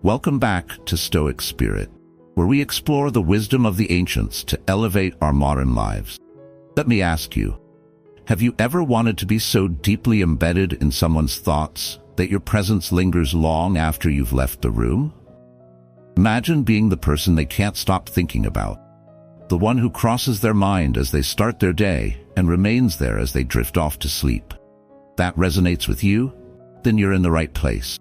Welcome back to Stoic Spirit, where we explore the wisdom of the ancients to elevate our modern lives. Let me ask you, have you ever wanted to be so deeply embedded in someone's thoughts that your presence lingers long after you've left the room? Imagine being the person they can't stop thinking about, the one who crosses their mind as they start their day and remains there as they drift off to sleep. That resonates with you? Then you're in the right place.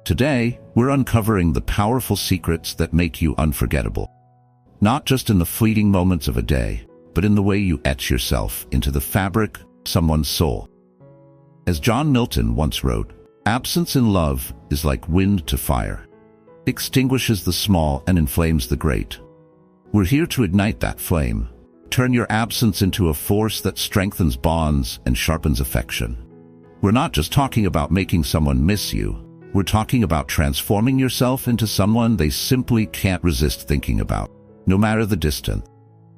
Today, we're uncovering the powerful secrets that make you unforgettable. Not just in the fleeting moments of a day, but in the way you etch yourself into the fabric of someone's soul. As John Milton once wrote, "Absence in love is like wind to fire. Extinguishes the small and inflames the great." We're here to ignite that flame. Turn your absence into a force that strengthens bonds and sharpens affection. We're not just talking about making someone miss you. We're talking about transforming yourself into someone they simply can't resist thinking about, no matter the distance.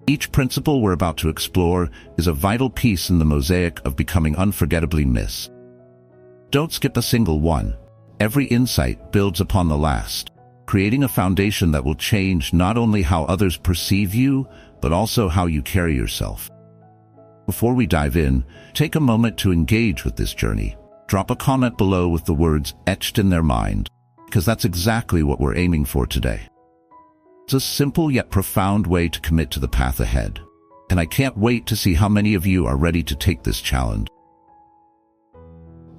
Each principle we're about to explore is a vital piece in the mosaic of becoming unforgettably missed. Don't skip a single one. Every insight builds upon the last, creating a foundation that will change not only how others perceive you, but also how you carry yourself. Before we dive in, take a moment to engage with this journey. Drop a comment below with the words etched in their mind, because that's exactly what we're aiming for today. It's a simple yet profound way to commit to the path ahead, and I can't wait to see how many of you are ready to take this challenge.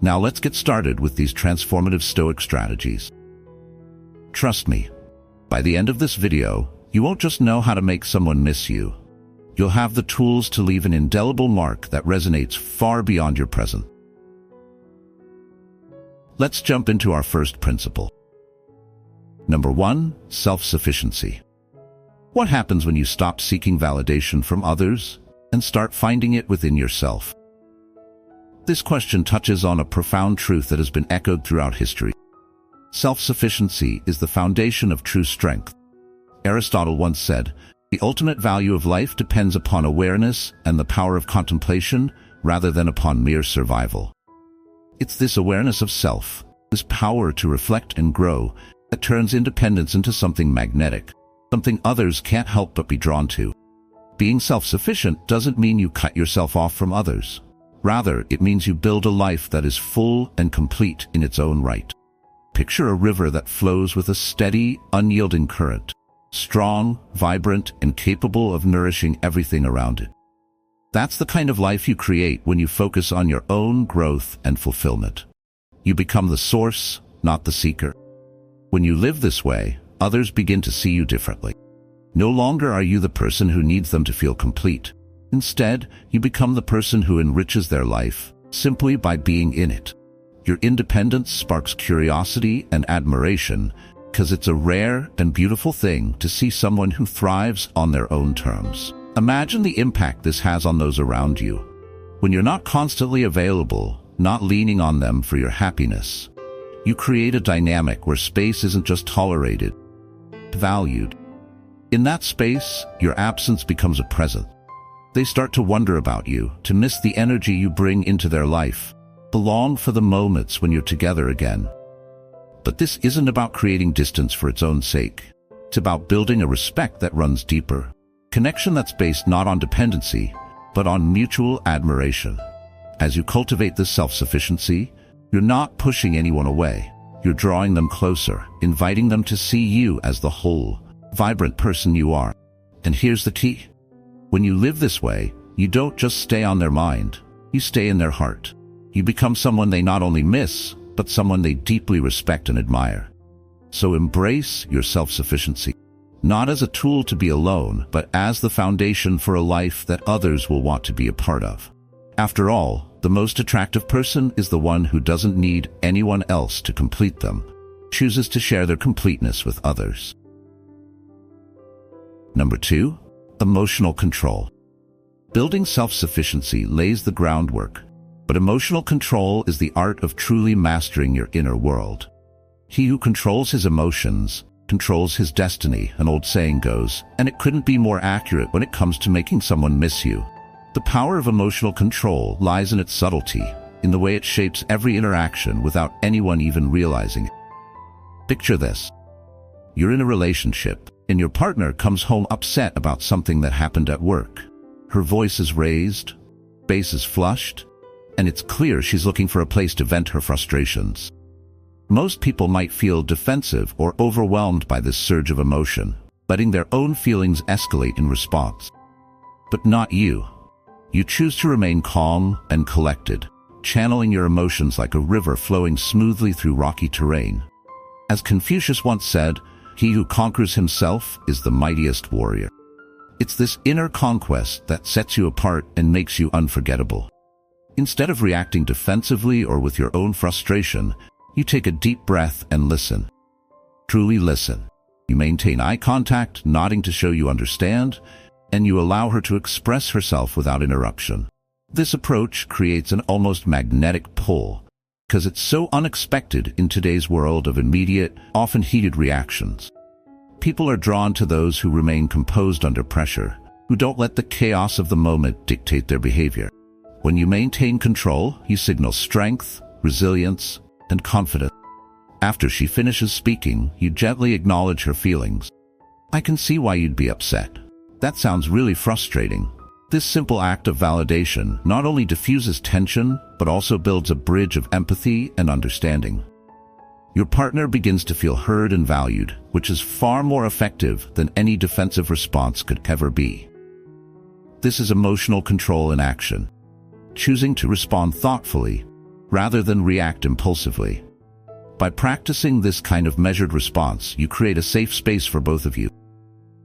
Now let's get started with these transformative Stoic strategies. Trust me, by the end of this video, you won't just know how to make someone miss you. You'll have the tools to leave an indelible mark that resonates far beyond your present. Let's jump into our first principle. Number 1, self-sufficiency. What happens when you stop seeking validation from others and start finding it within yourself? This question touches on a profound truth that has been echoed throughout history. Self-sufficiency is the foundation of true strength. Aristotle once said, "The ultimate value of life depends upon awareness and the power of contemplation rather than upon mere survival." It's this awareness of self, this power to reflect and grow, that turns independence into something magnetic, something others can't help but be drawn to. Being self-sufficient doesn't mean you cut yourself off from others. Rather, it means you build a life that is full and complete in its own right. Picture a river that flows with a steady, unyielding current, strong, vibrant, and capable of nourishing everything around it. That's the kind of life you create when you focus on your own growth and fulfillment. You become the source, not the seeker. When you live this way, others begin to see you differently. No longer are you the person who needs them to feel complete. Instead, you become the person who enriches their life simply by being in it. Your independence sparks curiosity and admiration because it's a rare and beautiful thing to see someone who thrives on their own terms. Imagine the impact this has on those around you. When you're not constantly available, not leaning on them for your happiness, you create a dynamic where space isn't just tolerated, valued. In that space, your absence becomes a present. They start to wonder about you, to miss the energy you bring into their life, to long for the moments when you're together again. But this isn't about creating distance for its own sake. It's about building a respect that runs deeper. Connection that's based not on dependency, but on mutual admiration. As you cultivate this self-sufficiency, you're not pushing anyone away. You're drawing them closer, inviting them to see you as the whole, vibrant person you are. And here's the key. When you live this way, you don't just stay on their mind, you stay in their heart. You become someone they not only miss, but someone they deeply respect and admire. So embrace your self-sufficiency. Not as a tool to be alone, but as the foundation for a life that others will want to be a part of. After all, the most attractive person is the one who doesn't need anyone else to complete them, chooses to share their completeness with others. Number 2, emotional control. Building self-sufficiency lays the groundwork, but emotional control is the art of truly mastering your inner world. He who controls his emotions controls his destiny, an old saying goes, and it couldn't be more accurate when it comes to making someone miss you. The power of emotional control lies in its subtlety, in the way it shapes every interaction without anyone even realizing it. Picture this. You're in a relationship, and your partner comes home upset about something that happened at work. Her voice is raised, face is flushed, and it's clear she's looking for a place to vent her frustrations. Most people might feel defensive or overwhelmed by this surge of emotion, letting their own feelings escalate in response. But not you. You choose to remain calm and collected, channeling your emotions like a river flowing smoothly through rocky terrain. As Confucius once said, "He who conquers himself is the mightiest warrior." It's this inner conquest that sets you apart and makes you unforgettable. Instead of reacting defensively or with your own frustration, you take a deep breath and listen. Truly listen. You maintain eye contact, nodding to show you understand, and you allow her to express herself without interruption. This approach creates an almost magnetic pull, because it's so unexpected in today's world of immediate, often heated reactions. People are drawn to those who remain composed under pressure, who don't let the chaos of the moment dictate their behavior. When you maintain control, you signal strength, resilience, and confidence. After she finishes speaking, you gently acknowledge her feelings. "I can see why you'd be upset. That sounds really frustrating." This simple act of validation not only diffuses tension, but also builds a bridge of empathy and understanding. Your partner begins to feel heard and valued, which is far more effective than any defensive response could ever be. This is emotional control in action, choosing to respond thoughtfully rather than react impulsively. By practicing this kind of measured response, you create a safe space for both of you.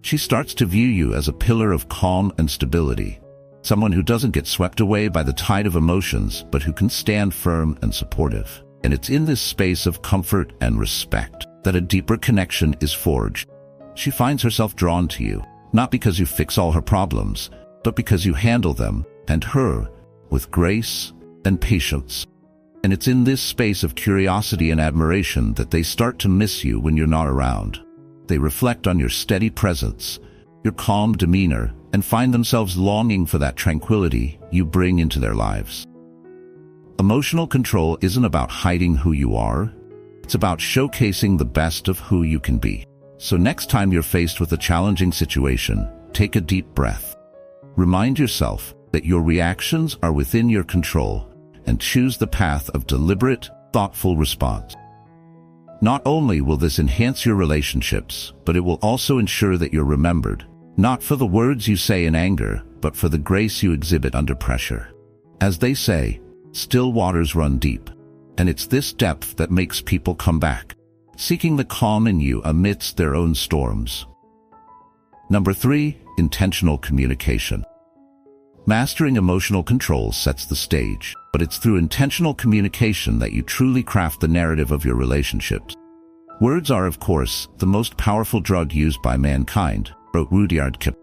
She starts to view you as a pillar of calm and stability, someone who doesn't get swept away by the tide of emotions, but who can stand firm and supportive. And it's in this space of comfort and respect that a deeper connection is forged. She finds herself drawn to you, not because you fix all her problems, but because you handle them, and her, with grace and patience. And it's in this space of curiosity and admiration that they start to miss you when you're not around. They reflect on your steady presence, your calm demeanor, and find themselves longing for that tranquility you bring into their lives. Emotional control isn't about hiding who you are. It's about showcasing the best of who you can be. So next time you're faced with a challenging situation, take a deep breath. Remind yourself that your reactions are within your control, and choose the path of deliberate, thoughtful response. Not only will this enhance your relationships, but it will also ensure that you're remembered, not for the words you say in anger, but for the grace you exhibit under pressure. As they say, still waters run deep, and it's this depth that makes people come back, seeking the calm in you amidst their own storms. Number 3, intentional communication. Mastering emotional control sets the stage, but it's through intentional communication that you truly craft the narrative of your relationships. Words are, of course, the most powerful drug used by mankind, wrote Rudyard Kipling.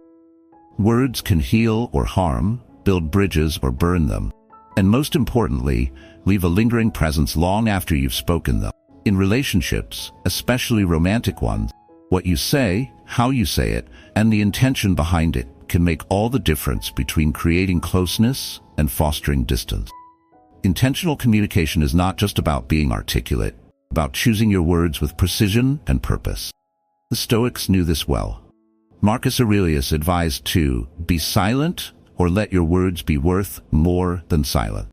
Words can heal or harm, build bridges or burn them, and most importantly, leave a lingering presence long after you've spoken them. In relationships, especially romantic ones, what you say, how you say it, and the intention behind it can make all the difference between creating closeness and fostering distance. Intentional communication is not just about being articulate, about choosing your words with precision and purpose. The Stoics knew this well. Marcus Aurelius advised to be silent or let your words be worth more than silence.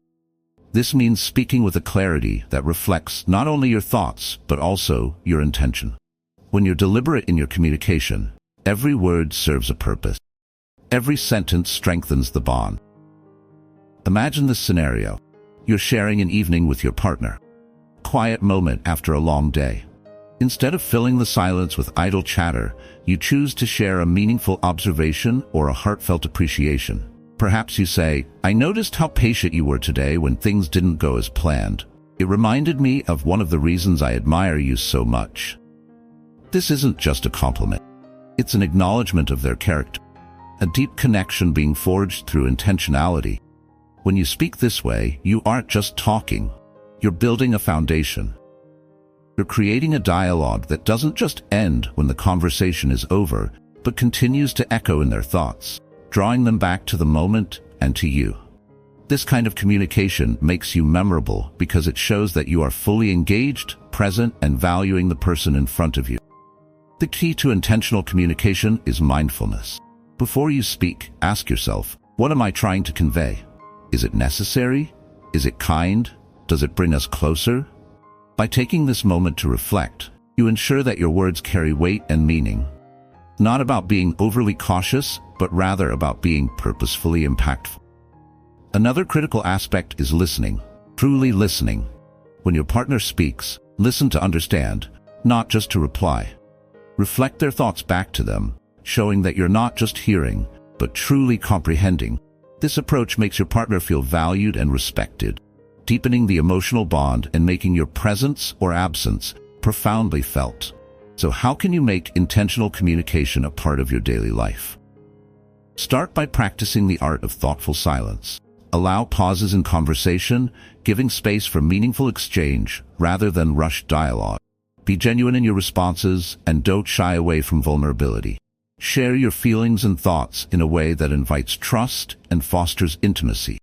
This means speaking with a clarity that reflects not only your thoughts, but also your intention. When you're deliberate in your communication, every word serves a purpose. Every sentence strengthens the bond. Imagine this scenario. You're sharing an evening with your partner. Quiet moment after a long day. Instead of filling the silence with idle chatter, you choose to share a meaningful observation or a heartfelt appreciation. Perhaps you say, "I noticed how patient you were today when things didn't go as planned. It reminded me of one of the reasons I admire you so much." This isn't just a compliment. It's an acknowledgement of their character, a deep connection being forged through intentionality. When you speak this way, you aren't just talking. You're building a foundation. You're creating a dialogue that doesn't just end when the conversation is over, but continues to echo in their thoughts, drawing them back to the moment and to you. This kind of communication makes you memorable because it shows that you are fully engaged, present, and valuing the person in front of you. The key to intentional communication is mindfulness. Before you speak, ask yourself, what am I trying to convey? Is it necessary? Is it kind? Does it bring us closer? By taking this moment to reflect, you ensure that your words carry weight and meaning. Not about being overly cautious, but rather about being purposefully impactful. Another critical aspect is listening, truly listening. When your partner speaks, listen to understand, not just to reply. Reflect their thoughts back to them, showing that you're not just hearing, but truly comprehending. This approach makes your partner feel valued and respected, deepening the emotional bond and making your presence or absence profoundly felt. So how can you make intentional communication a part of your daily life? Start by practicing the art of thoughtful silence. Allow pauses in conversation, giving space for meaningful exchange rather than rushed dialogue. Be genuine in your responses and don't shy away from vulnerability. Share your feelings and thoughts in a way that invites trust and fosters intimacy.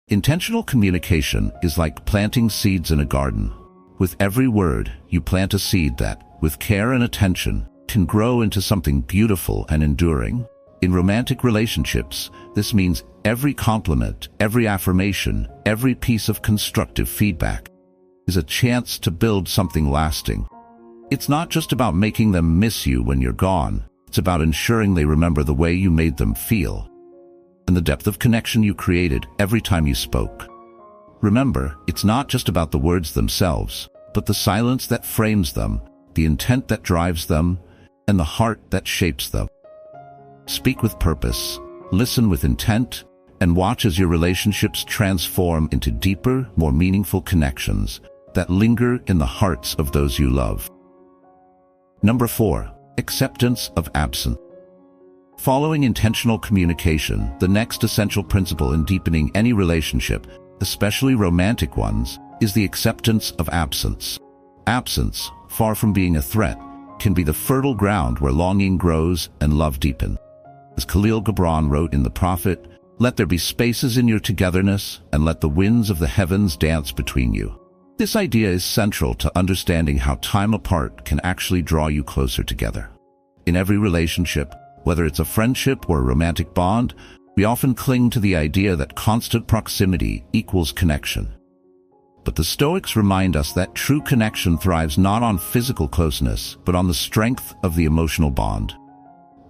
Intentional communication is like planting seeds in a garden. With every word, you plant a seed that, with care and attention, can grow into something beautiful and enduring. In romantic relationships, this means every compliment, every affirmation, every piece of constructive feedback is a chance to build something lasting. It's not just about making them miss you when you're gone. It's about ensuring they remember the way you made them feel and the depth of connection you created every time you spoke. Remember, it's not just about the words themselves, but the silence that frames them, the intent that drives them, and the heart that shapes them. Speak with purpose, listen with intent, and watch as your relationships transform into deeper, more meaningful connections that linger in the hearts of those you love. Number 4. Acceptance of absence. Following intentional communication, the next essential principle in deepening any relationship, especially romantic ones, is the acceptance of absence. Absence, far from being a threat, can be the fertile ground where longing grows and love deepens. As Khalil Gibran wrote in The Prophet, "Let there be spaces in your togetherness, and let the winds of the heavens dance between you." This idea is central to understanding how time apart can actually draw you closer together. In every relationship, whether it's a friendship or a romantic bond, we often cling to the idea that constant proximity equals connection. But the Stoics remind us that true connection thrives not on physical closeness, but on the strength of the emotional bond.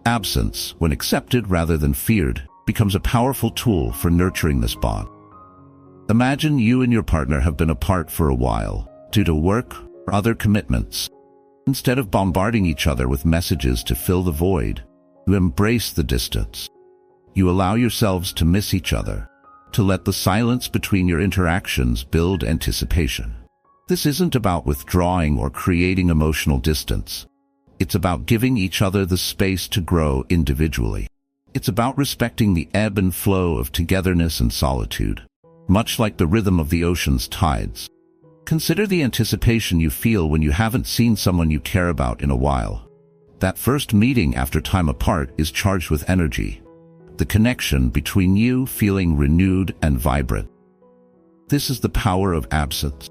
Absence, when accepted rather than feared, becomes a powerful tool for nurturing this bond. Imagine you and your partner have been apart for a while, due to work or other commitments. Instead of bombarding each other with messages to fill the void, you embrace the distance. You allow yourselves to miss each other, to let the silence between your interactions build anticipation. This isn't about withdrawing or creating emotional distance. It's about giving each other the space to grow individually. It's about respecting the ebb and flow of togetherness and solitude, much like the rhythm of the ocean's tides. Consider the anticipation you feel when you haven't seen someone you care about in a while. That first meeting after time apart is charged with energy, the connection between you feeling renewed and vibrant. This is the power of absence.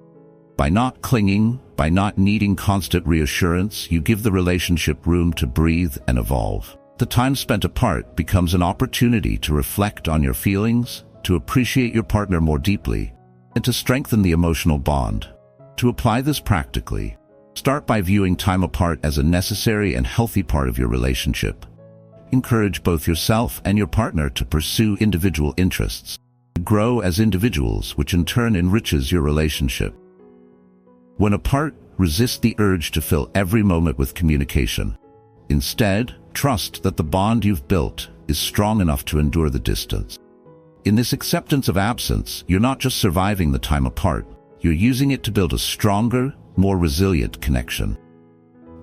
By not clinging, by not needing constant reassurance, you give the relationship room to breathe and evolve. The time spent apart becomes an opportunity to reflect on your feelings, to appreciate your partner more deeply, and to strengthen the emotional bond. To apply this practically, start by viewing time apart as a necessary and healthy part of your relationship. Encourage both yourself and your partner to pursue individual interests. Grow as individuals, which in turn enriches your relationship. When apart, resist the urge to fill every moment with communication. Instead, trust that the bond you've built is strong enough to endure the distance. In this acceptance of absence, you're not just surviving the time apart, you're using it to build a stronger, more resilient connection.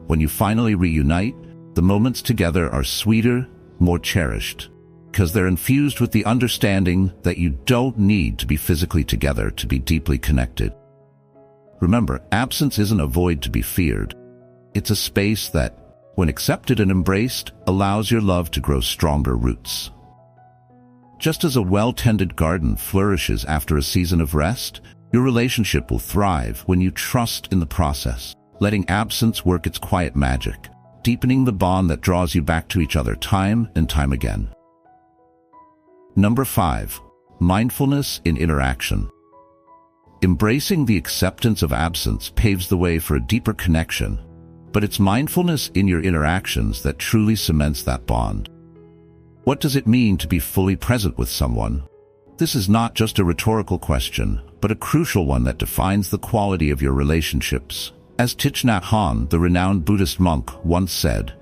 When you finally reunite, the moments together are sweeter, more cherished, because they're infused with the understanding that you don't need to be physically together to be deeply connected. Remember, absence isn't a void to be feared. It's a space that, when accepted and embraced, allows your love to grow stronger roots. Just as a well-tended garden flourishes after a season of rest, your relationship will thrive when you trust in the process, letting absence work its quiet magic. deepening the bond that draws you back to each other time and time again. Number 5. Mindfulness in interaction. Embracing the acceptance of absence paves the way for a deeper connection, but it's mindfulness in your interactions that truly cements that bond. What does it mean to be fully present with someone? This is not just a rhetorical question, but a crucial one that defines the quality of your relationships. As Thich Nhat Hanh, the renowned Buddhist monk, once said,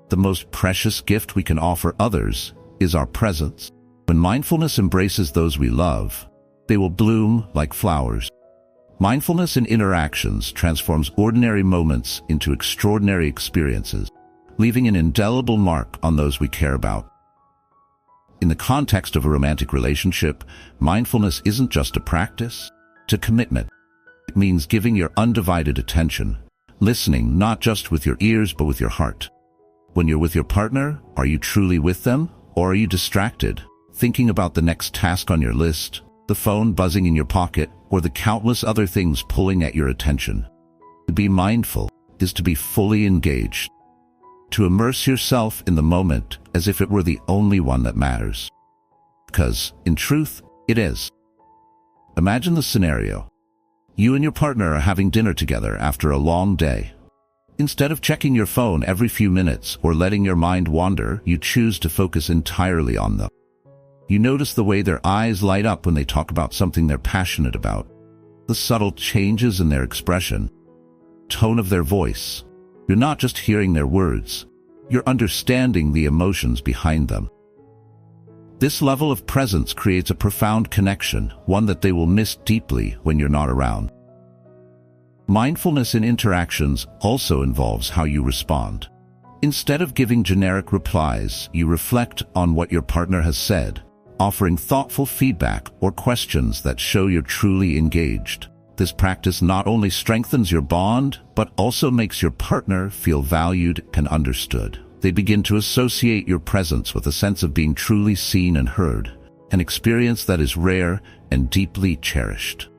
"The most precious gift we can offer others is our presence." When mindfulness embraces those we love, they will bloom like flowers. Mindfulness in interactions transforms ordinary moments into extraordinary experiences, leaving an indelible mark on those we care about. In the context of a romantic relationship, mindfulness isn't just a practice, it's a commitment. It means giving your undivided attention, listening not just with your ears but with your heart. When you're with your partner, are you truly with them, or are you distracted, thinking about the next task on your list, the phone buzzing in your pocket, or the countless other things pulling at your attention? To be mindful is to be fully engaged, to immerse yourself in the moment as if it were the only one that matters. Because, in truth, it is. Imagine the scenario. You and your partner are having dinner together after a long day. Instead of checking your phone every few minutes or letting your mind wander, you choose to focus entirely on them. You notice the way their eyes light up when they talk about something they're passionate about, the subtle changes in their expression, tone of their voice. You're not just hearing their words, you're understanding the emotions behind them. This level of presence creates a profound connection, one that they will miss deeply when you're not around. Mindfulness in interactions also involves how you respond. Instead of giving generic replies, you reflect on what your partner has said, offering thoughtful feedback or questions that show you're truly engaged. This practice not only strengthens your bond, but also makes your partner feel valued and understood. They begin to associate your presence with a sense of being truly seen and heard, an experience that is rare and deeply cherished.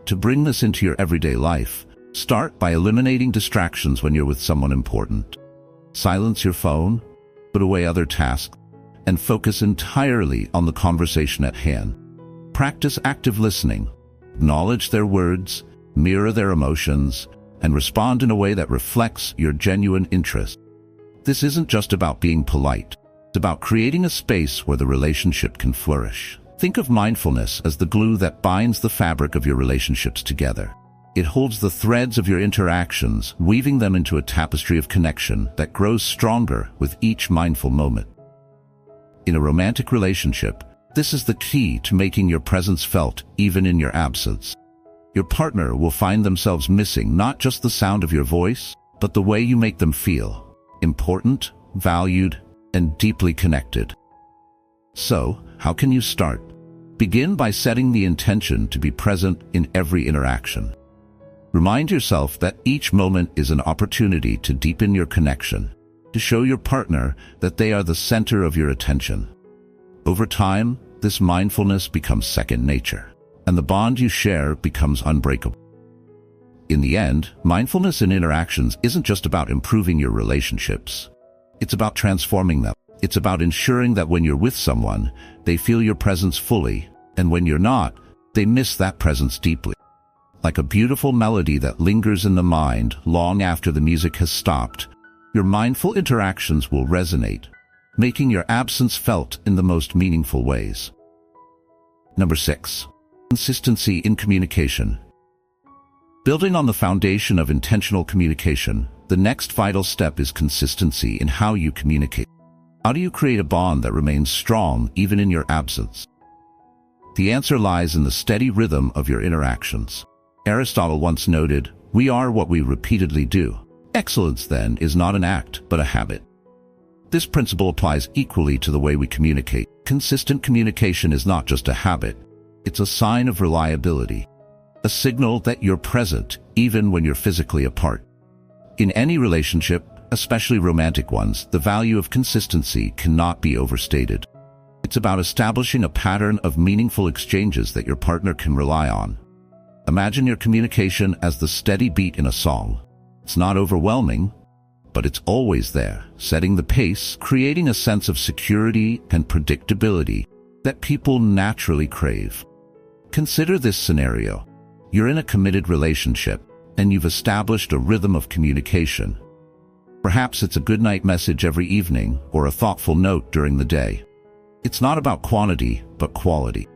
To bring this into your everyday life, start by eliminating distractions when you're with someone important. Silence your phone, put away other tasks, and focus entirely on the conversation at hand. Practice active listening. Acknowledge their words, mirror their emotions, and respond in a way that reflects your genuine interest. This isn't just about being polite. It's about creating a space where the relationship can flourish. Think of mindfulness as the glue that binds the fabric of your relationships together. It holds the threads of your interactions, weaving them into a tapestry of connection that grows stronger with each mindful moment. In a romantic relationship, this is the key to making your presence felt even in your absence. Your partner will find themselves missing not just the sound of your voice, but the way you make them feel important, valued, and deeply connected. So, how can you start? Begin by setting the intention to be present in every interaction. Remind yourself that each moment is an opportunity to deepen your connection, to show your partner that they are the center of your attention. Over time, this mindfulness becomes second nature, and the bond you share becomes unbreakable. In the end, mindfulness in interactions isn't just about improving your relationships. It's about transforming them. It's about ensuring that when you're with someone, they feel your presence fully, and when you're not, they miss that presence deeply. Like a beautiful melody that lingers in the mind long after the music has stopped, your mindful interactions will resonate, making your absence felt in the most meaningful ways. Number 6. Consistency in communication. Building on the foundation of intentional communication, the next vital step is consistency in how you communicate. How do you create a bond that remains strong even in your absence? The answer lies in the steady rhythm of your interactions. Aristotle once noted, "We are what we repeatedly do." Excellence, then, is not an act, but a habit. This principle applies equally to the way we communicate. Consistent communication is not just a habit, it's a sign of reliability, a signal that you're present even when you're physically apart. In any relationship, especially romantic ones, the value of consistency cannot be overstated. It's about establishing a pattern of meaningful exchanges that your partner can rely on. Imagine your communication as the steady beat in a song. It's not overwhelming, but it's always there, setting the pace, creating a sense of security and predictability that people naturally crave. Consider this scenario. You're in a committed relationship, and you've established a rhythm of communication. Perhaps it's a goodnight message every evening or a thoughtful note during the day. It's not about quantity, but quality.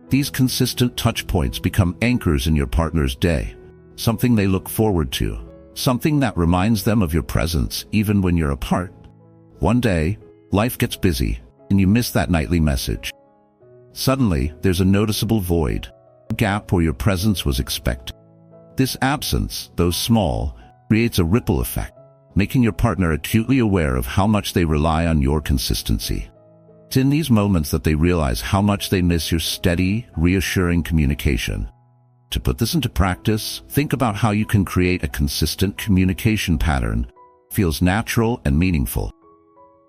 These consistent touch points become anchors in your partner's day, something they look forward to, something that reminds them of your presence even when you're apart. One day, life gets busy, and you miss that nightly message. Suddenly, there's a noticeable void, a gap where your presence was expected. This absence, though small, creates a ripple effect, making your partner acutely aware of how much they rely on your consistency. It's in these moments that they realize how much they miss your steady, reassuring communication. To put this into practice, think about how you can create a consistent communication pattern that feels natural and meaningful.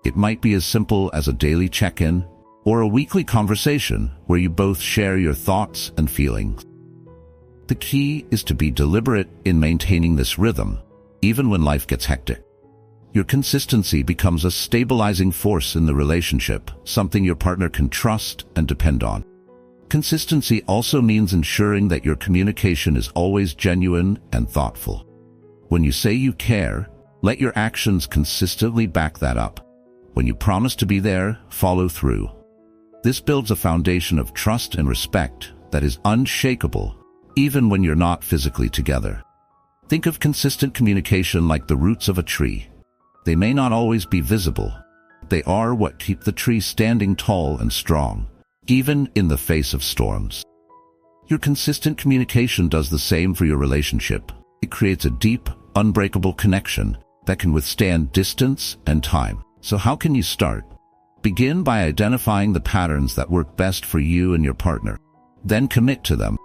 It might be as simple as a daily check-in or a weekly conversation where you both share your thoughts and feelings. The key is to be deliberate in maintaining this rhythm, even when life gets hectic. Your consistency becomes a stabilizing force in the relationship, something your partner can trust and depend on. Consistency also means ensuring that your communication is always genuine and thoughtful. When you say you care, let your actions consistently back that up. When you promise to be there, follow through. This builds a foundation of trust and respect that is unshakable, even when you're not physically together. Think of consistent communication like the roots of a tree. They may not always be visible. They are what keep the tree standing tall and strong, even in the face of storms. Your consistent communication does the same for your relationship. It creates a deep, unbreakable connection that can withstand distance and time. So how can you start? Begin by identifying the patterns that work best for you and your partner. Then commit to them.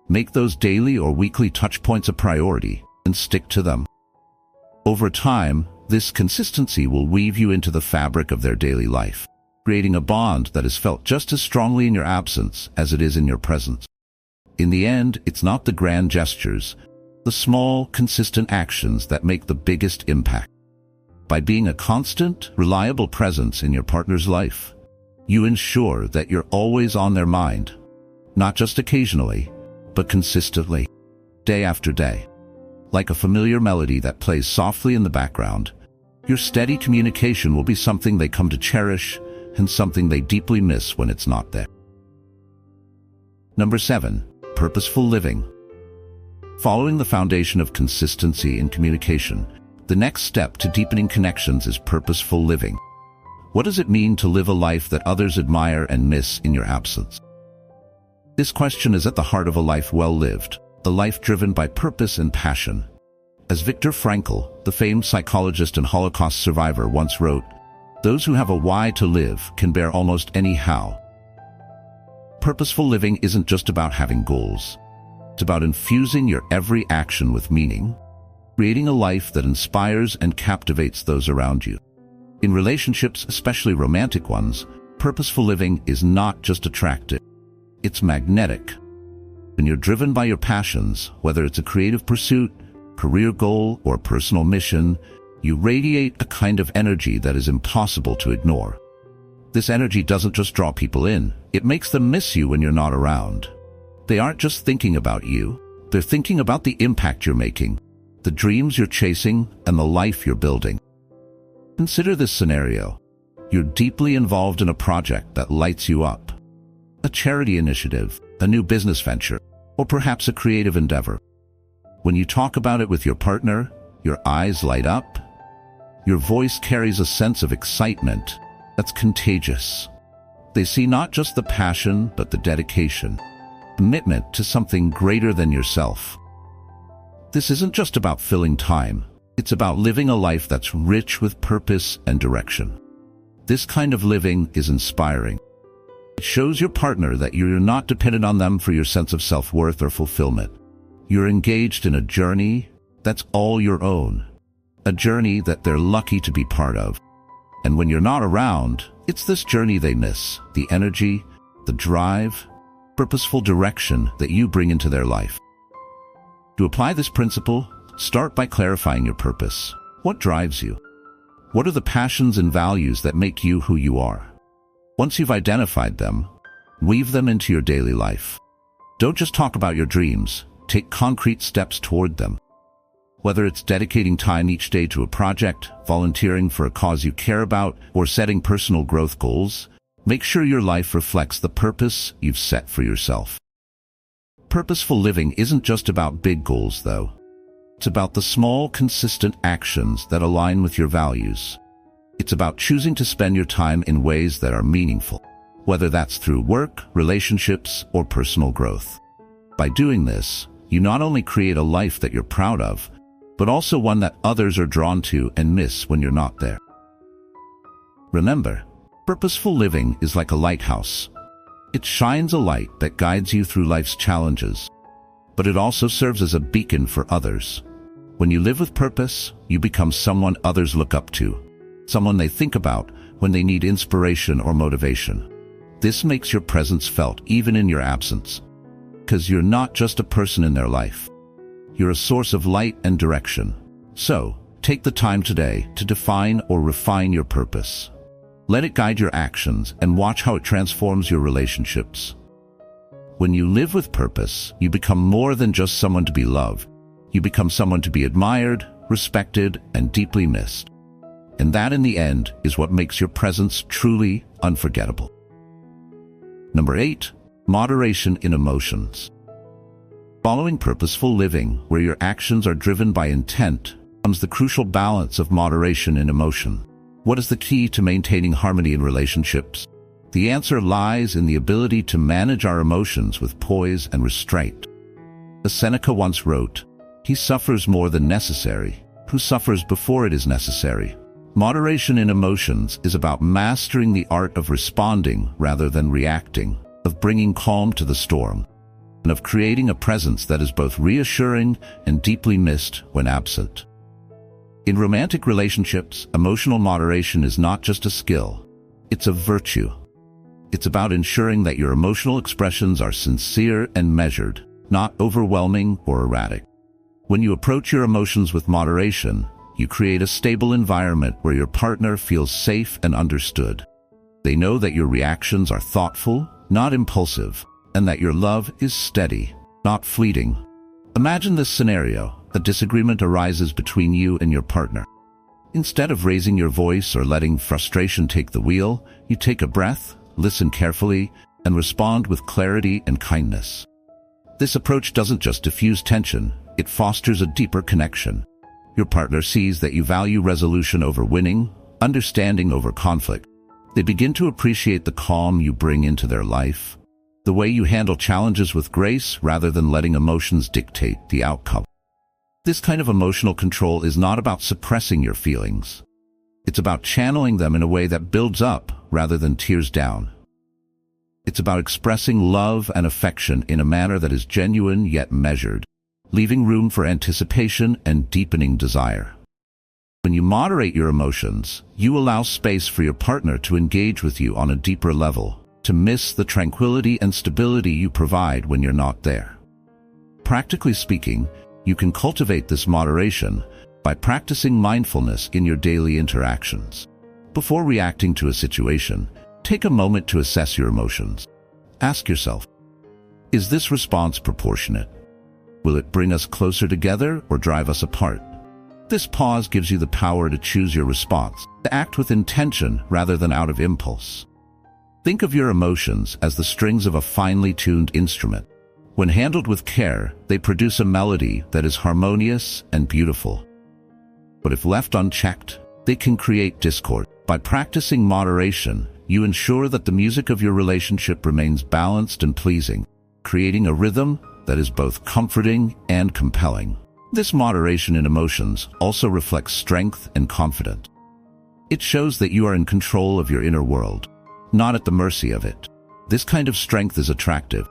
Make those daily or weekly touch points a priority and stick to them. Over time, this consistency will weave you into the fabric of their daily life, creating a bond that is felt just as strongly in your absence as it is in your presence. In the end, it's not the grand gestures, the small, consistent actions that make the biggest impact. By being a constant, reliable presence in your partner's life, you ensure that you're always on their mind, not just occasionally, but consistently, day after day. Like a familiar melody that plays softly in the background, your steady communication will be something they come to cherish and something they deeply miss when it's not there. Number 7, purposeful living. Following the foundation of consistency in communication, the next step to deepening connections is purposeful living. What does it mean to live a life that others admire and miss in your absence? This question is at the heart of a life well lived, a life driven by purpose and passion. As Viktor Frankl, the famed psychologist and Holocaust survivor, once wrote, "Those who have a why to live can bear almost any how." Purposeful living isn't just about having goals. It's about infusing your every action with meaning, creating a life that inspires and captivates those around you. In relationships, especially romantic ones, purposeful living is not just attractive, it's magnetic. When you're driven by your passions, whether it's a creative pursuit, career goal, or personal mission, you radiate a kind of energy that is impossible to ignore. This energy doesn't just draw people in, it makes them miss you when you're not around. They aren't just thinking about you, they're thinking about the impact you're making, the dreams you're chasing, and the life you're building. Consider this scenario. You're deeply involved in a project that lights you up. A charity initiative, a new business venture, or perhaps a creative endeavor. When you talk about it with your partner, your eyes light up. Your voice carries a sense of excitement that's contagious. They see not just the passion, but the dedication, commitment to something greater than yourself. This isn't just about filling time. It's about living a life that's rich with purpose and direction. This kind of living is inspiring. It shows your partner that you're not dependent on them for your sense of self-worth or fulfillment. You're engaged in a journey that's all your own, a journey that they're lucky to be part of. And when you're not around, it's this journey they miss, the energy, the drive, purposeful direction that you bring into their life. To apply this principle, start by clarifying your purpose. What drives you? What are the passions and values that make you who you are? Once you've identified them, weave them into your daily life. Don't just talk about your dreams, take concrete steps toward them. Whether it's dedicating time each day to a project, volunteering for a cause you care about, or setting personal growth goals, make sure your life reflects the purpose you've set for yourself. Purposeful living isn't just about big goals, though. It's about the small, consistent actions that align with your values. It's about choosing to spend your time in ways that are meaningful, whether that's through work, relationships, or personal growth. By doing this, you not only create a life that you're proud of, but also one that others are drawn to and miss when you're not there. Remember, purposeful living is like a lighthouse. It shines a light that guides you through life's challenges, but it also serves as a beacon for others. When you live with purpose, you become someone others look up to, someone they think about when they need inspiration or motivation. This makes your presence felt even in your absence, because you're not just a person in their life. You're a source of light and direction. So, take the time today to define or refine your purpose. Let it guide your actions and watch how it transforms your relationships. When you live with purpose, you become more than just someone to be loved. You become someone to be admired, respected, and deeply missed. And that, in the end, is what makes your presence truly unforgettable. Number 8, moderation in emotions. Following purposeful living, where your actions are driven by intent, comes the crucial balance of moderation in emotion. What is the key to maintaining harmony in relationships? The answer lies in the ability to manage our emotions with poise and restraint. As Seneca once wrote, "He suffers more than necessary, who suffers before it is necessary." Moderation in emotions is about mastering the art of responding rather than reacting, of bringing calm to the storm, and of creating a presence that is both reassuring and deeply missed when absent. In romantic relationships, emotional moderation is not just a skill, it's a virtue. It's about ensuring that your emotional expressions are sincere and measured, not overwhelming or erratic. When you approach your emotions with moderation, you create a stable environment where your partner feels safe and understood. They know that your reactions are thoughtful, not impulsive, and that your love is steady, not fleeting. Imagine this scenario: a disagreement arises between you and your partner. Instead of raising your voice or letting frustration take the wheel, you take a breath, listen carefully, and respond with clarity and kindness. This approach doesn't just diffuse tension, it fosters a deeper connection. Your partner sees that you value resolution over winning, understanding over conflict. They begin to appreciate the calm you bring into their life, the way you handle challenges with grace rather than letting emotions dictate the outcome. This kind of emotional control is not about suppressing your feelings. It's about channeling them in a way that builds up rather than tears down. It's about expressing love and affection in a manner that is genuine yet measured, leaving room for anticipation and deepening desire. When you moderate your emotions, you allow space for your partner to engage with you on a deeper level, to miss the tranquility and stability you provide when you're not there. Practically speaking, you can cultivate this moderation by practicing mindfulness in your daily interactions. Before reacting to a situation, take a moment to assess your emotions. Ask yourself, is this response proportionate? Will it bring us closer together or drive us apart? This pause gives you the power to choose your response, to act with intention rather than out of impulse. Think of your emotions as the strings of a finely tuned instrument. When handled with care, they produce a melody that is harmonious and beautiful. But if left unchecked, they can create discord. By practicing moderation, you ensure that the music of your relationship remains balanced and pleasing, creating a rhythm that is both comforting and compelling. This moderation in emotions also reflects strength and confidence. It shows that you are in control of your inner world, not at the mercy of it. This kind of strength is attractive,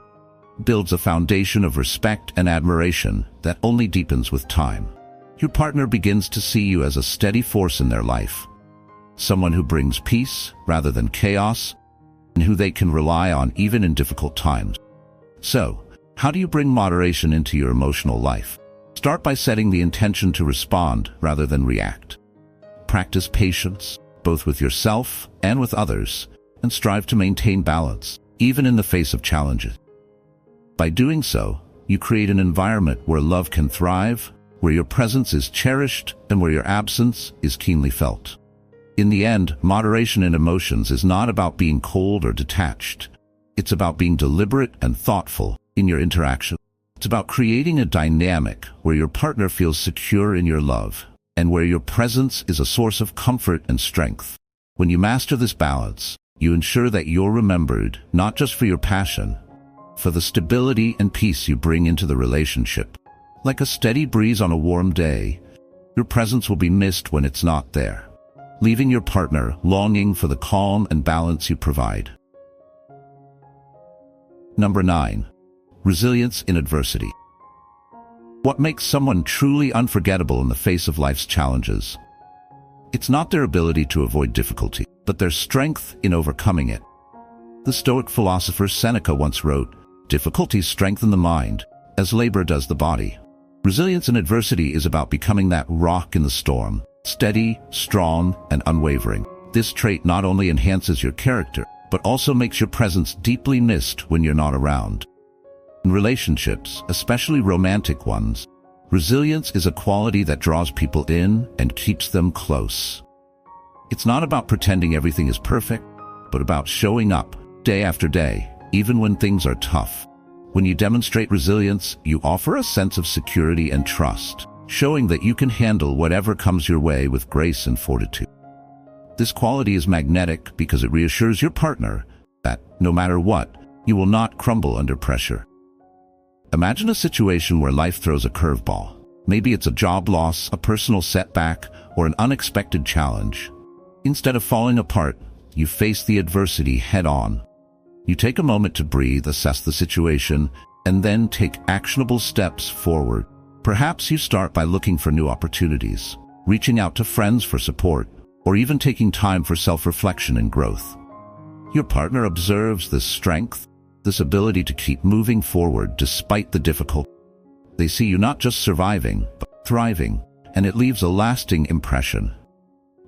builds a foundation of respect and admiration that only deepens with time. Your partner begins to see you as a steady force in their life, someone who brings peace rather than chaos, and who they can rely on even in difficult times. So, how do you bring moderation into your emotional life? Start by setting the intention to respond rather than react. practice patience, both with yourself and with others, and strive to maintain balance, even in the face of challenges. By doing so, you create an environment where love can thrive, where your presence is cherished, and where your absence is keenly felt. In the end, moderation in emotions is not about being cold or detached. It's about being deliberate and thoughtful in your interaction. It's about creating a dynamic where your partner feels secure in your love, and where your presence is a source of comfort and strength. When you master this balance, you ensure that you're remembered not just for your passion, for the stability and peace you bring into the relationship. Like a steady breeze on a warm day, your presence will be missed when it's not there, leaving your partner longing for the calm and balance you provide. Number 9. Resilience in adversity. What makes someone truly unforgettable in the face of life's challenges? It's not their ability to avoid difficulty, but their strength in overcoming it. The Stoic philosopher Seneca once wrote, "Difficulties strengthen the mind, as labor does the body." Resilience in adversity is about becoming that rock in the storm, steady, strong, and unwavering. This trait not only enhances your character, but also makes your presence deeply missed when you're not around. In relationships, especially romantic ones, resilience is a quality that draws people in and keeps them close. It's not about pretending everything is perfect, but about showing up day after day, even when things are tough. When you demonstrate resilience, you offer a sense of security and trust, showing that you can handle whatever comes your way with grace and fortitude. This quality is magnetic because it reassures your partner that, no matter what, you will not crumble under pressure. Imagine a situation where life throws a curveball. Maybe it's a job loss, a personal setback, or an unexpected challenge. Instead of falling apart, you face the adversity head-on. You take a moment to breathe, assess the situation, and then take actionable steps forward. Perhaps you start by looking for new opportunities, reaching out to friends for support, or even taking time for self-reflection and growth. Your partner observes this strength, this ability to keep moving forward despite the difficulty. They see you not just surviving, but thriving, and it leaves a lasting impression.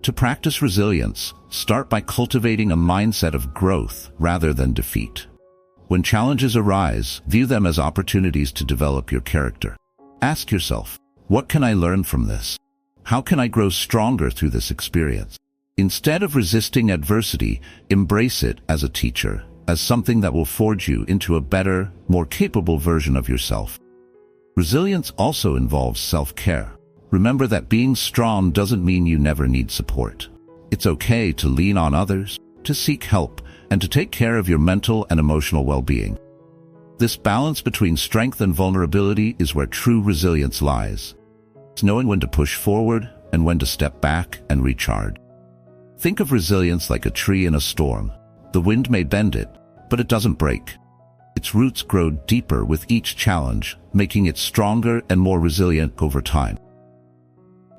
To practice resilience, start by cultivating a mindset of growth rather than defeat. When challenges arise, view them as opportunities to develop your character. Ask yourself, what can I learn from this? How can I grow stronger through this experience? Instead of resisting adversity, embrace it as a teacher, as something that will forge you into a better, more capable version of yourself. Resilience also involves self-care. Remember that being strong doesn't mean you never need support. It's okay to lean on others, to seek help, and to take care of your mental and emotional well-being. This balance between strength and vulnerability is where true resilience lies. It's knowing when to push forward and when to step back and recharge. Think of resilience like a tree in a storm. The wind may bend it, but it doesn't break. Its roots grow deeper with each challenge, making it stronger and more resilient over time.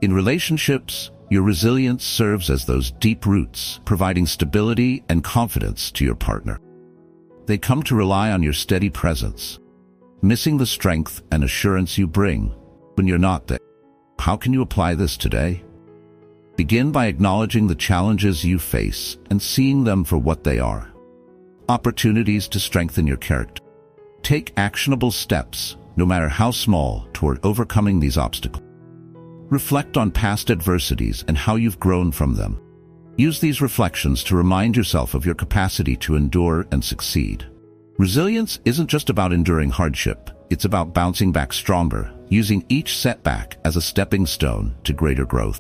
In relationships, your resilience serves as those deep roots, providing stability and confidence to your partner. They come to rely on your steady presence, missing the strength and assurance you bring when you're not there. How can you apply this today? Begin by acknowledging the challenges you face and seeing them for what they are. Opportunities to strengthen your character. Take actionable steps, no matter how small, toward overcoming these obstacles. Reflect on past adversities and how you've grown from them. Use these reflections to remind yourself of your capacity to endure and succeed. Resilience isn't just about enduring hardship, it's about bouncing back stronger, using each setback as a stepping stone to greater growth.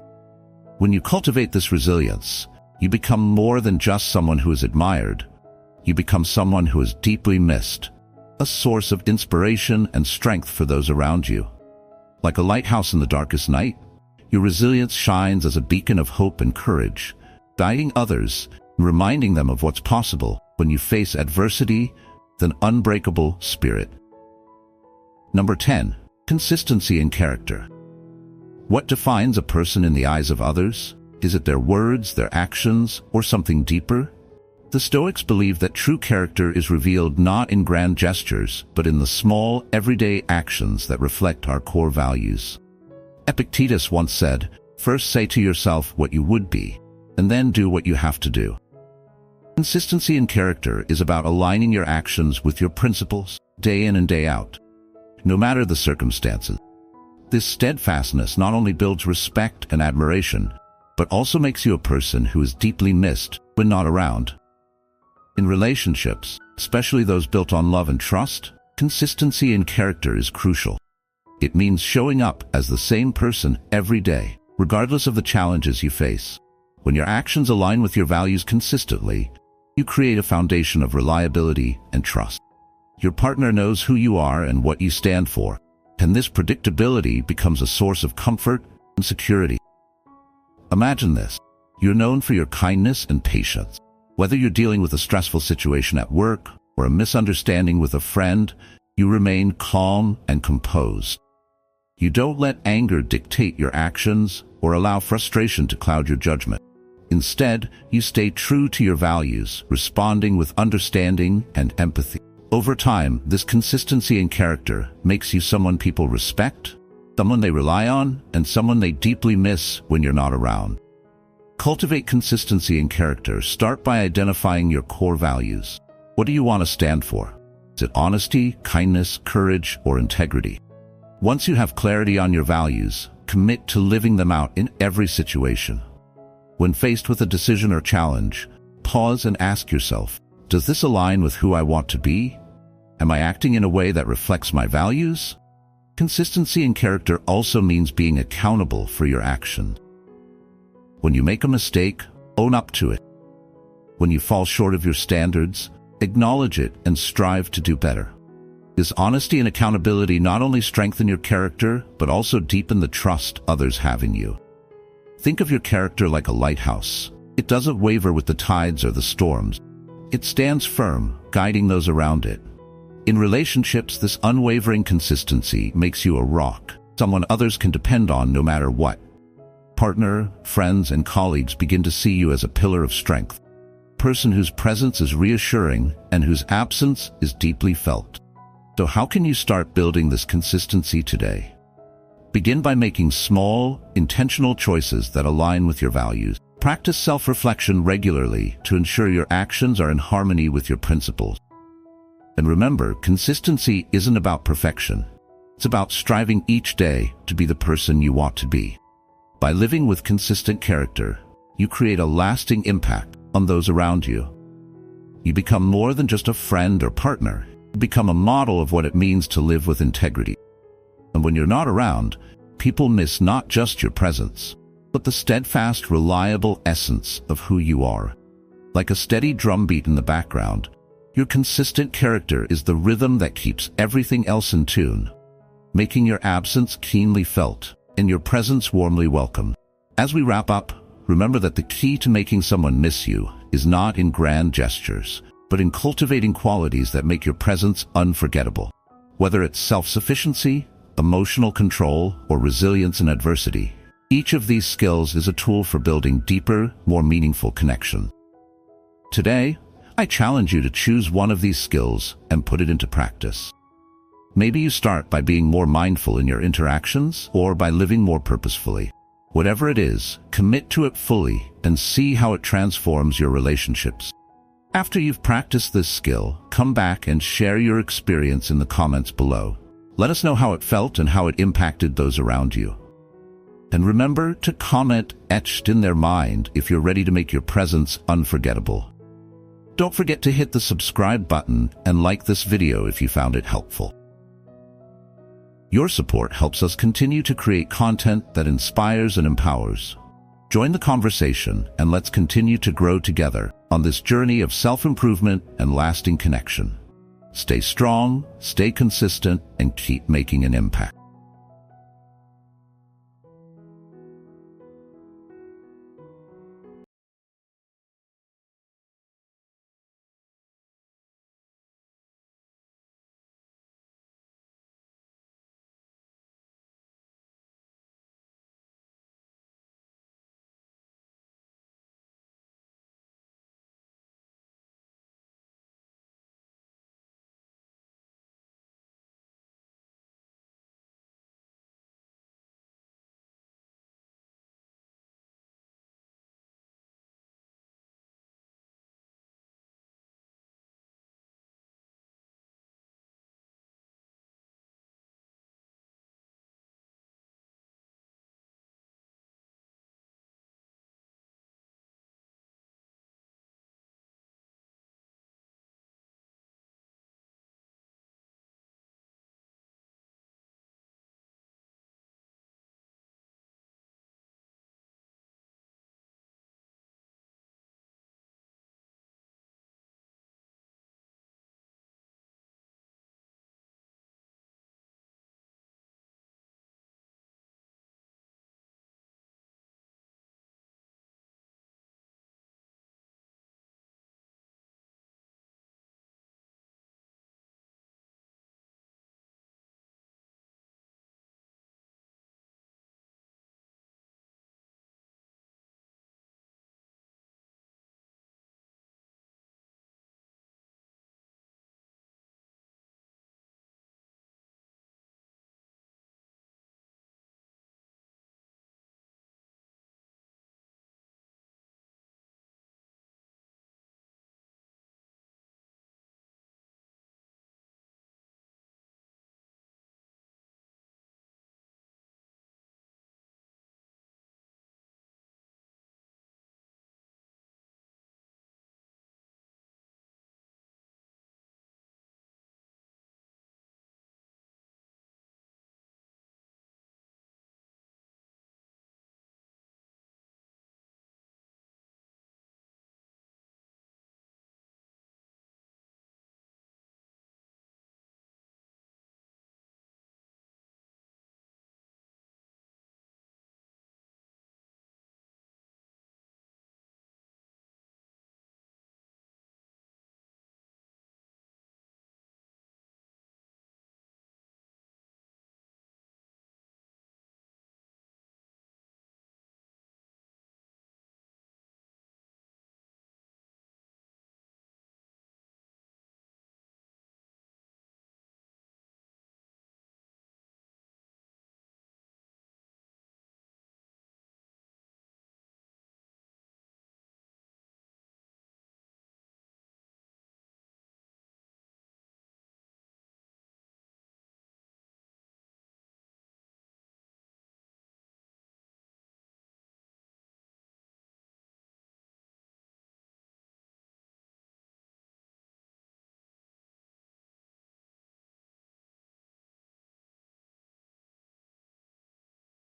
When you cultivate this resilience, you become more than just someone who is admired. You become someone who is deeply missed, a source of inspiration and strength for those around you. Like a lighthouse in the darkest night, your resilience shines as a beacon of hope and courage, guiding others and reminding them of what's possible when you face adversity with an unbreakable spirit. Number 10. Consistency in character. What defines a person in the eyes of others? Is it their words, their actions, or something deeper? The Stoics believe that true character is revealed not in grand gestures, but in the small, everyday actions that reflect our core values. Epictetus once said, First say to yourself what you would be, and then do what you have to do. Consistency in character is about aligning your actions with your principles, day in and day out, no matter the circumstances. This steadfastness not only builds respect and admiration, but also makes you a person who is deeply missed when not around. In relationships, especially those built on love and trust, consistency in character is crucial. It means showing up as the same person every day, regardless of the challenges you face. When your actions align with your values consistently, you create a foundation of reliability and trust. Your partner knows who you are and what you stand for, and this predictability becomes a source of comfort and security. Imagine this. You're known for your kindness and patience. Whether you're dealing with a stressful situation at work or a misunderstanding with a friend, you remain calm and composed. You don't let anger dictate your actions or allow frustration to cloud your judgment. Instead, you stay true to your values, responding with understanding and empathy. Over time, this consistency in character makes you someone people respect, someone they rely on, and someone they deeply miss when you're not around. Cultivate consistency in character. Start by identifying your core values. What do you want to stand for? Is it honesty, kindness, courage, or integrity? Once you have clarity on your values, commit to living them out in every situation. When faced with a decision or challenge, pause and ask yourself, does this align with who I want to be? Am I acting in a way that reflects my values? Consistency in character also means being accountable for your actions. When you make a mistake, own up to it. When you fall short of your standards, acknowledge it and strive to do better. This honesty and accountability not only strengthen your character, but also deepen the trust others have in you. Think of your character like a lighthouse. It doesn't waver with the tides or the storms. It stands firm, guiding those around it. In relationships, this unwavering consistency makes you a rock, someone others can depend on no matter what. Partner, friends, and colleagues begin to see you as a pillar of strength, a person whose presence is reassuring and whose absence is deeply felt. So how can you start building this consistency today? Begin by making small, intentional choices that align with your values. Practice self-reflection regularly to ensure your actions are in harmony with your principles. And remember, consistency isn't about perfection. It's about striving each day to be the person you want to be. By living with consistent character, you create a lasting impact on those around you. You become more than just a friend or partner. You become a model of what it means to live with integrity. And when you're not around, people miss not just your presence, but the steadfast, reliable essence of who you are. Like a steady drumbeat in the background, your consistent character is the rhythm that keeps everything else in tune, making your absence keenly felt and your presence warmly welcome. As we wrap up, remember that the key to making someone miss you is not in grand gestures, but in cultivating qualities that make your presence unforgettable. Whether it's self-sufficiency, emotional control, or resilience in adversity, each of these skills is a tool for building deeper, more meaningful connection. Today, I challenge you to choose one of these skills and put it into practice. Maybe you start by being more mindful in your interactions or by living more purposefully. Whatever it is, commit to it fully and see how it transforms your relationships. After you've practiced this skill, come back and share your experience in the comments below. Let us know how it felt and how it impacted those around you. And remember to comment etched in their mind if you're ready to make your presence unforgettable. Don't forget to hit the subscribe button and like this video if you found it helpful. Your support helps us continue to create content that inspires and empowers. Join the conversation and let's continue to grow together on this journey of self-improvement and lasting connection. Stay strong, stay consistent, and keep making an impact.